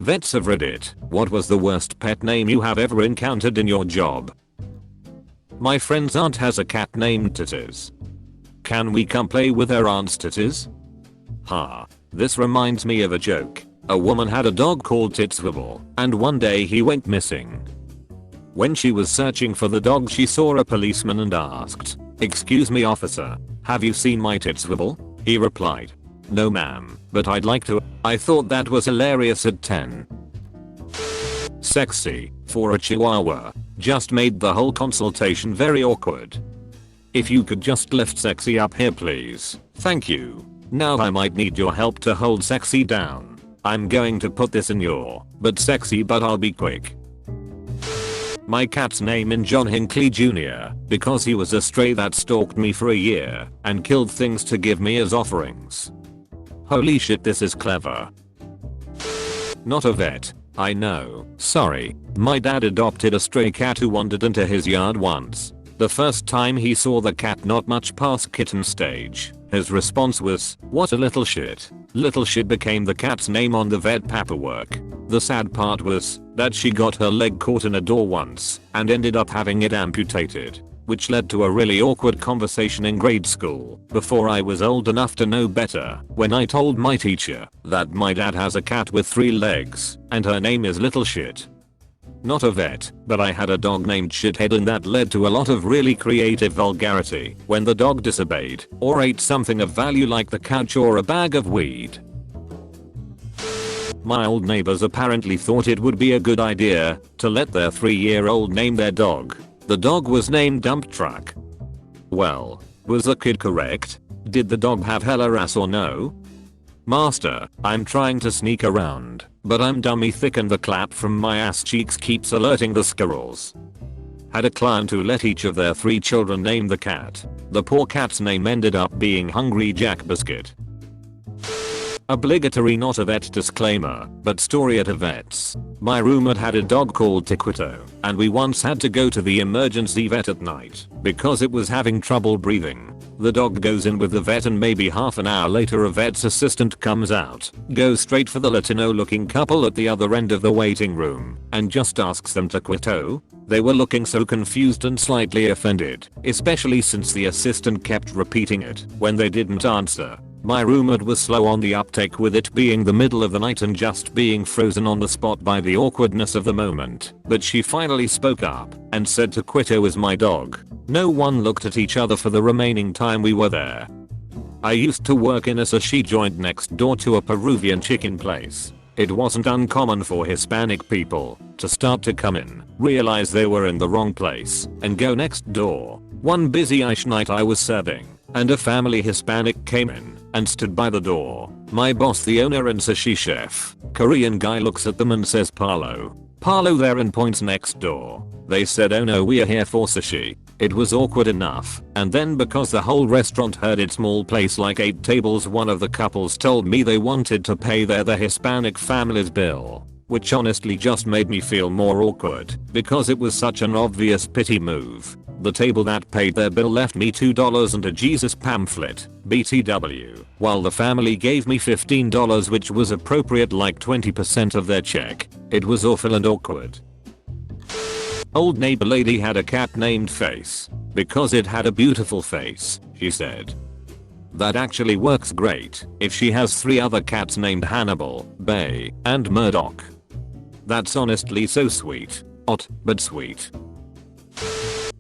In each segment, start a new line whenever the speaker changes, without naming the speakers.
Vets of Reddit, what was the worst pet name you have ever encountered in your job? My friend's aunt has a cat named Titties. Can we come play with her aunt's titties? Ha. This reminds me of a joke. A woman had a dog called Titswivel, and one day he went missing. When she was searching for the dog, she saw a policeman and asked, "Excuse me, officer, have you seen my Titswivel?" He replied, "No ma'am, but I'd like to." I thought that was hilarious at 10. Sexy, for a chihuahua, just made the whole consultation very awkward. If you could just lift Sexy up here please, thank you. Now I might need your help to hold Sexy down. I'm going to put this in your but Sexy, but I'll be quick. My cat's name is John Hinckley Jr. because he was a stray that stalked me for a year and killed things to give me as offerings. Holy shit, this is clever. Not a vet. I know, sorry. My dad adopted a stray cat who wandered into his yard once. The first time he saw the cat not much past kitten stage, his response was, "What a little shit." Little shit became the cat's name on the vet paperwork. The sad part was that she got her leg caught in a door once and ended up having it amputated, which led to a really awkward conversation in grade school before I was old enough to know better, when I told my teacher that my dad has a cat with 3 legs and her name is Little Shit. Not a vet, but I had a dog named Shithead, and that led to a lot of really creative vulgarity when the dog disobeyed or ate something of value like the couch or a bag of weed. My old neighbors apparently thought it would be a good idea to let their 3-year-old name their dog. The dog was named Dump Truck. Well, was the kid correct? Did the dog have hella ass or no? Master, I'm trying to sneak around, but I'm dummy thick and the clap from my ass cheeks keeps alerting the squirrels. Had a client who let each of their 3 children name the cat. The poor cat's name ended up being Hungry Jack Biscuit. Obligatory not a vet disclaimer, but story at a vet's. My roommate had a dog called Tiquito, and we once had to go to the emergency vet at night because it was having trouble breathing. The dog goes in with the vet and maybe half an hour later a vet's assistant comes out, goes straight for the Latino looking couple at the other end of the waiting room, and just asks them to quito. They were looking so confused and slightly offended, especially since the assistant kept repeating it when they didn't answer. My roommate was slow on the uptake, with it being the middle of the night and just being frozen on the spot by the awkwardness of the moment, but she finally spoke up and said Taquito is my dog. No one looked at each other for the remaining time we were there. I used to work in a sushi joint next door to a Peruvian chicken place. It wasn't uncommon for Hispanic people to start to come in, realize they were in the wrong place, and go next door. One busy-ish night I was serving, and a family Hispanic came in and stood by the door. My boss, the owner and sushi chef, Korean guy, looks at them and says "Palo." Palo there, and points next door. They said, "Oh no, we are here for sushi." It was awkward enough, and then because the whole restaurant heard it, small place like 8 tables, one of the couples told me they wanted to pay the Hispanic family's bill, which honestly just made me feel more awkward because it was such an obvious pity move. The table that paid their bill left me $2 and a Jesus pamphlet, BTW, while the family gave me $15, which was appropriate, like 20% of their check. It was awful and awkward. Old neighbor lady had a cat named Face because it had a beautiful face, she said. That actually works great if she has 3 other cats named Hannibal, Bay, and Murdoch. That's honestly so sweet. Odd, but sweet.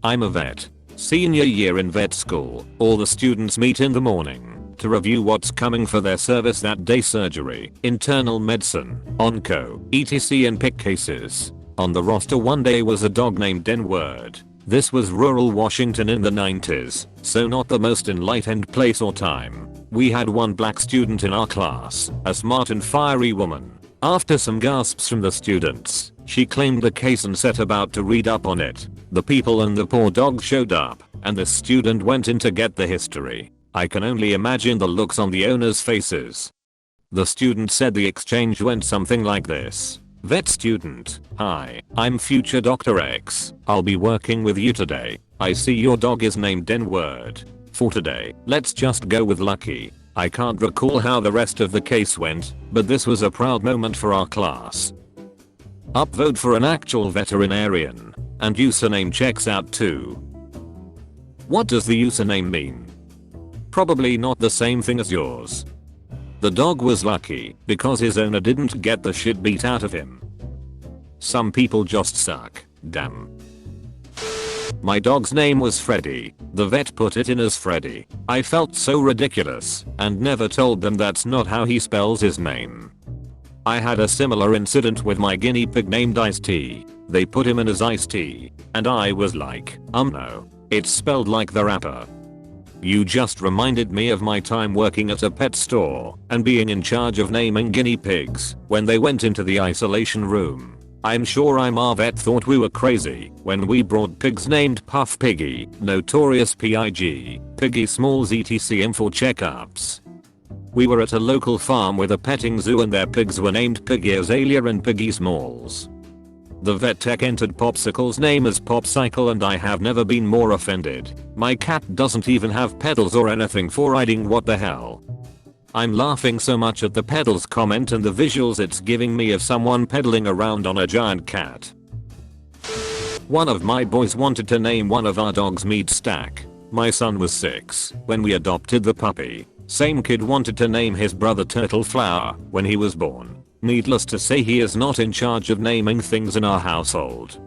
I'm a vet. Senior year in vet school, all the students meet in the morning to review what's coming for their service that day: surgery, internal medicine, onco, etc., and pick cases. On the roster one day was a dog named N-Word. This was rural Washington in the 90s, so not the most enlightened place or time. We had one black student in our class, a smart and fiery woman. After some gasps from the students, she claimed the case and set about to read up on it. The people and the poor dog showed up, and the student went in to get the history. I can only imagine the looks on the owners' faces. The student said the exchange went something like this. Vet student: "Hi, I'm future Dr. X. I'll be working with you today. I see your dog is named N-Word. For today, let's just go with Lucky. I can't recall how the rest of the case went, but this was a proud moment for our class. Upvote for an actual veterinarian. And username checks out too. What does the username mean? Probably not the same thing as yours. The dog was lucky because his owner didn't get the shit beat out of him. Some people just suck. Damn. My dog's name was Freddy. The vet put it in as Freddy. I felt so ridiculous and never told them that's not how he spells his name. I had a similar incident with my guinea pig named Ice-T. They put him in as Ice-T, and I was like, no. It's spelled like the rapper. You just reminded me of my time working at a pet store and being in charge of naming guinea pigs when they went into the isolation room. I'm sure our vet thought we were crazy when we brought pigs named Puff Piggy, Notorious Pig, Piggy Smalls etc. in for checkups. We were at a local farm with a petting zoo and their pigs were named Piggy Azalea and Piggy Smalls. The vet tech entered Popsicle's name as Popcycle and I have never been more offended. My cat doesn't even have pedals or anything for riding, what the hell. I'm laughing so much at the pedals comment and the visuals it's giving me of someone pedaling around on a giant cat. One of my boys wanted to name one of our dogs Meat Stack. My son was 6 when we adopted the puppy. Same kid wanted to name his brother Turtle Flower when he was born. Needless to say, he is not in charge of naming things in our household.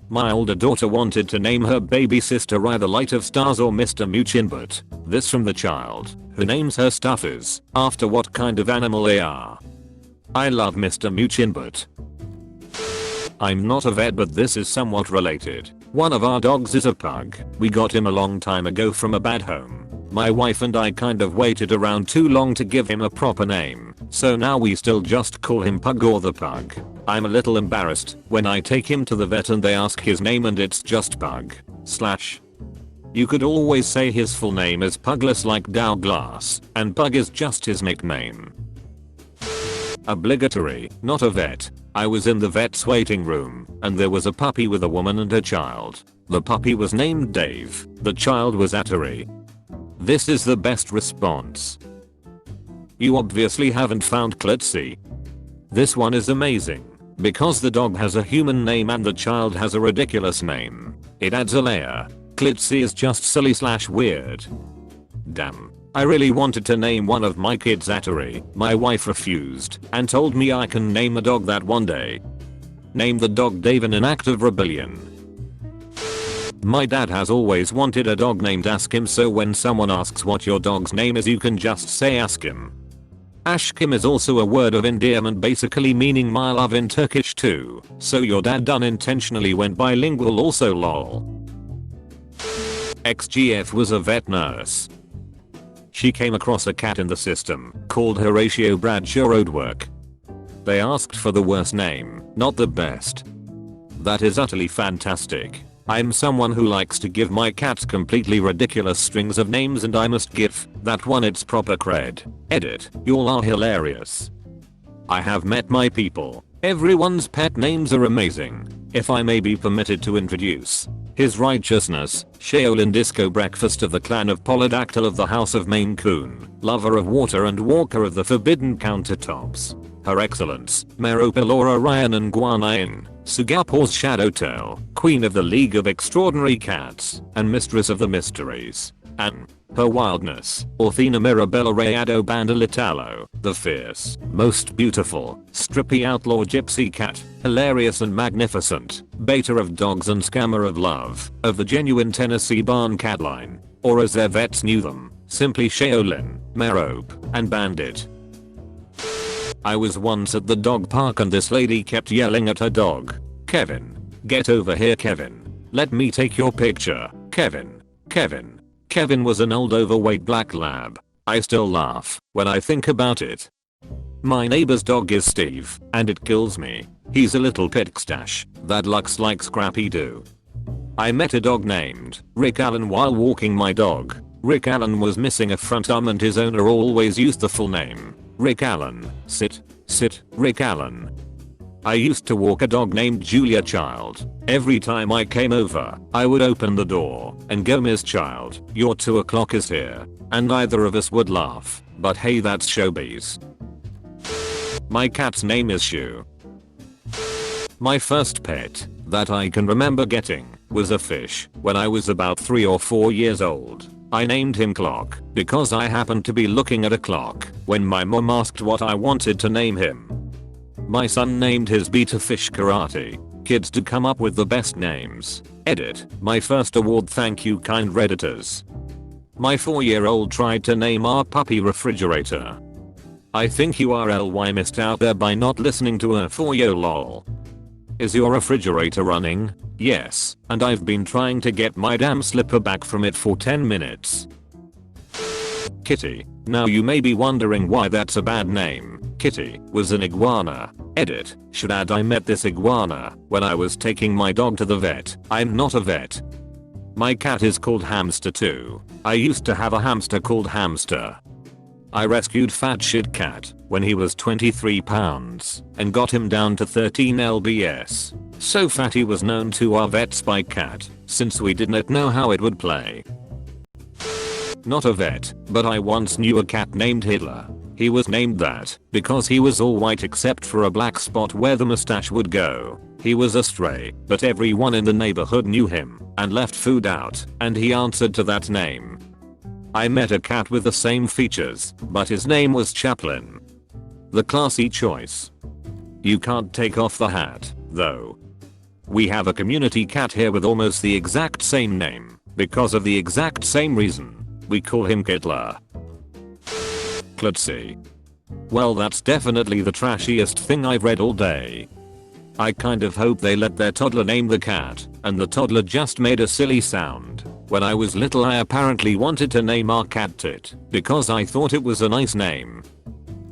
My older daughter wanted to name her baby sister either Light of Stars or Mr. Muchinbut. This from the child, who names her stuffers after what kind of animal they are. I love Mr. Muchinbut. I'm not a vet, but this is somewhat related. One of our dogs is a pug. We got him a long time ago from a bad home. My wife and I kind of waited around too long to give him a proper name, so now we still just call him Pug or the Pug. I'm a little embarrassed when I take him to the vet and they ask his name and it's just Pug. You could always say his full name is Pugless like Douglas, and Pug is just his nickname. Obligatory, not a vet. I was in the vet's waiting room, and there was a puppy with a woman and a child. The puppy was named Dave, the child was Atari. This is the best response. You obviously haven't found Klitzy. This one is amazing, because the dog has a human name and the child has a ridiculous name. It adds a layer. Klitzy is just silly / weird. Damn. I really wanted to name one of my kids Atari. My wife refused and told me I can name a dog that one day. Name the dog Dave in an act of rebellion. My dad has always wanted a dog named Askim, so when someone asks what your dog's name is you can just say Askim. Ashkim is also a word of endearment, basically meaning my love in Turkish too, so your dad unintentionally went bilingual also lol. XGF was a vet nurse. She came across a cat in the system called Horatio Bradshaw Roadwork. They asked for the worst name, not the best. That is utterly fantastic. I'm someone who likes to give my cats completely ridiculous strings of names and I must give that one its proper cred. Edit, y'all are hilarious. I have met my people. Everyone's pet names are amazing. If I may be permitted to introduce His Righteousness, Shaolin Disco Breakfast of the Clan of Polydactyl of the House of Maine Coon, Lover of Water and Walker of the Forbidden Countertops. Her Excellence, Meropelora Ryan and Guanain, Sugapor's Shadowtail, Queen of the League of Extraordinary Cats, and Mistress of the Mysteries. And Her Wildness, Orthena Mirabella Rayado Bandalitalo, the fierce, most beautiful, strippy outlaw gypsy cat, hilarious and magnificent, beta of dogs and scammer of love, of the genuine Tennessee Barn Cat line, or as their vets knew them, simply Shaolin, Merope, and Bandit. I was once at the dog park and this lady kept yelling at her dog. Kevin. Get over here, Kevin. Let me take your picture. Kevin. Kevin. Kevin was an old overweight black lab. I still laugh when I think about it. My neighbor's dog is Steve, and it kills me. He's a little pixtash that looks like Scrappy Doo. I met a dog named Rick Allen while walking my dog. Rick Allen was missing a front arm and his owner always used the full name. Rick Allen, sit, Rick Allen. I used to walk a dog named Julia Child. Every time I came over, I would open the door and go, Miss Child, your 2 o'clock is here. And neither of us would laugh. But hey, that's showbiz. My cat's name is Shoe. My first pet that I can remember getting was a fish when I was about 3 or 4 years old. I named him Clock because I happened to be looking at a clock when my mom asked what I wanted to name him. My son named his beta fish Karate. Kids to come up with the best names. Edit. My first award, thank you kind redditors. My 4-year-old tried to name our puppy Refrigerator. I think you are ly missed out there by not listening to her for yo lol. Is your refrigerator running? Yes, and I've been trying to get my damn slipper back from it for 10 minutes. Kitty. Now you may be wondering why that's a bad name. Kitty was an iguana. Edit. Should add I met this iguana when I was taking my dog to the vet. I'm not a vet. My cat is called Hamster too. I used to have a hamster called Hamster. I rescued Fat Shit Cat when he was 23 pounds and got him down to 13 lbs. So fat he was known to our vets by Cat since we didn't know how it would play. Not a vet, but I once knew a cat named Hitler. He was named that because he was all white except for a black spot where the mustache would go. He was a stray, but everyone in the neighborhood knew him and left food out, and he answered to that name. I met a cat with the same features, but his name was Chaplin. The classy choice. You can't take off the hat, though. We have a community cat here with almost the exact same name, because of the exact same reason. We call him Kittler. Klutzy. Well, that's definitely the trashiest thing I've read all day. I kind of hope they let their toddler name the cat, and the toddler just made a silly sound. When I was little I apparently wanted to name our cat Tit, because I thought it was a nice name.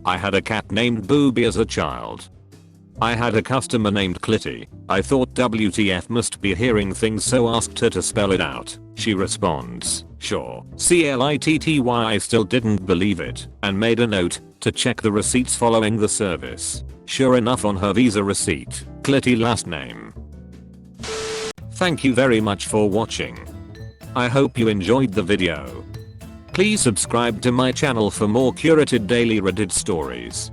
I had a cat named Booby as a child. I had a customer named Clitty. I thought WTF must be hearing things, so asked her to spell it out. She responds, sure, CLITTY. I still didn't believe it and made a note to check the receipts following the service. Sure enough, on her Visa receipt, Clitty last name. Thank you very much for watching. I hope you enjoyed the video. Please subscribe to my channel for more curated daily Reddit stories.